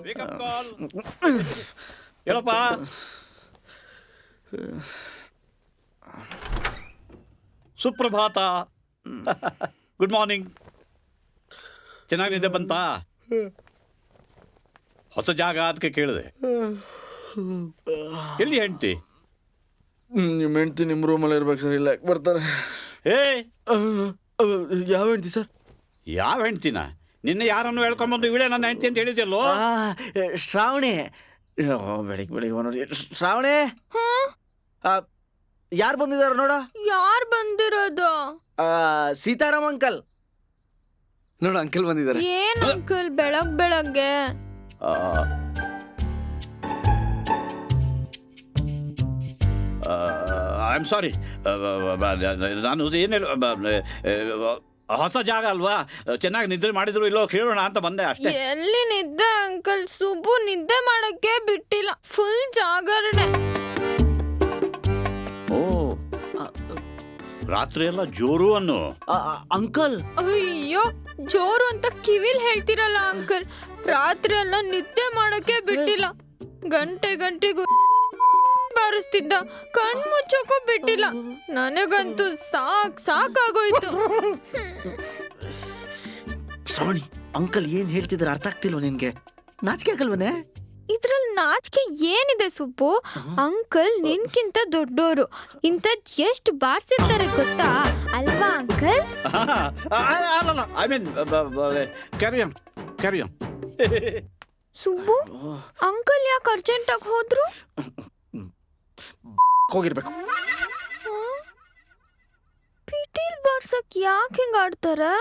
Wake up ಕಾಲ್ ಹೇಳಪ್ಪ. ಸುಪ್ರಭಾತ. Good morning. ಚೆನ್ನಾಗಿ ನಿದ್ದೆ ಬಂತಾ? ಹೊಸ ಜಾಗ ಅದಕ್ಕೆ ಕೇಳಿದೆ. ಎಲ್ಲಿ ಹೆಂಡ್ತಿ? ನಿಮ್ಮ ಹೆಂಡ್ತಿ ನಿಮ್ಮ ರೂಮಲ್ಲಿ ಇರ್ಬೇಕು ಸರ್. ಇಲ್ಲ ಬರ್ತಾರೆ. ಯಾವ ಹೆಂಡ್ತಿ ಸರ್? ಯಾವ ಹೆಂಡ್ತಿನ? ನಿನ್ನೆ ಯಾರನ್ನು ಹೇಳ್ಕೊಂಬಂದು ಇವಳೇ ನನ್ನ ಹೆಂಡ್ತಿ ಅಂತ ಹೇಳಿದ್ಯಲ್ಲೋ. ಶ್ರಾವಣಿ. ಬೆಳಿಗ್ಗೆ ನೋಡಿ. ಶ್ರಾವಣಿ, ಯಾರು ಬಂದಿದಾರ ನೋಡ? ಯಾರು ಬಂದಿರೋದು? ಸೀತಾರಾಮ್ ಅಂಕಲ್ ನೋಡು. ಅಂಕಲ್ ಬಂದಿದ್ದಾರೆ. ಏನ್ ಅಂಕಲ್ ಬೆಳಗ್ಗೆ? I am sorry. ನಾನು ಏನು ಹೊಸ ಜಾಗ ಅಲ್ವಾ, ಚೆನ್ನಾಗಿ ನಿದ್ರೆ ಮಾಡಿದ್ರು ಇಲ್ಲೋ ಕೇಳೋಣ ಅಂತ ಬಂದೆ ಅಷ್ಟೇ. ಎಲ್ಲಿ ನಿದ್ದೆ ಅಂಕಲ್? ಸುಬ್ಬು ನಿದ್ದೆ ಮಾಡಕ್ಕೆ ಬಿಟ್ಟಿಲ್ಲ, ಫುಲ್ ಜಾಗರಣೆ. ಓ, ರಾತ್ರಿ ಎಲ್ಲ ಜೋರು ಅನ್ನು. ಅಂಕಲ್. ಅಯ್ಯೋ, ಜೋರು ಅಂತ ಕಿವಿಲ್ ಹೇಳ್ತಿರಲ್ಲ ಅಂಕಲ್. ರಾತ್ರಿ ಎಲ್ಲ ನಿದ್ದೆ ಮಾಡಕ್ಕೆ ಬಿಟ್ಟಿಲ್ಲ. ಗಂಟೆಗೂ ಬಾರಿಸ್ತಿದ್ದ, ಕಣ್ ಮುಚ್ಚೋಕ್ಕೂ ಬಿಟ್ಟಿಲ್ಲ. ನನಗಂತೂ ಸಾಕಾಗೋಯ್ತು. ಶ್ರಾವಣಿ, ಅಂಕಲ್ ಏನ್ ಹೇಳ್ತಿದಾರೆ ಅರ್ಥ ಆಗ್ತಿಲ್ವ ನಿನ್ಗೆ? ನಾಚಿಕೆ ಆಗಲ್ವನೇ? ಇದ್ರಲ್ಲಿ ನಾಚಿಕೆ ಏನಿದೆ ಸುಬ್ಬು? ಅಂಕಲ್ ನಿನ್ಕಿಂತ ದೊಡ್ಡೋರು, ಇಂಥದ್ ಎಷ್ಟು ಬಾರ್ಸಿರ್ತಾರೆ ಗೊತ್ತಾ ಅಲ್ವಾ uncle? I mean carry on. Subbu, uncle ಯಾಕೆ ಅರ್ಜೆಂಟಾಗಿ ಹೋದ್ರು? ಹೋಗಿರ್ಬೇಕು. ಪಿಟೀಲ್ ಬಾರ್ಸಕ್ ಯಾಕೆ ಹಿಂಗ ಆಡ್ತಾರೆ?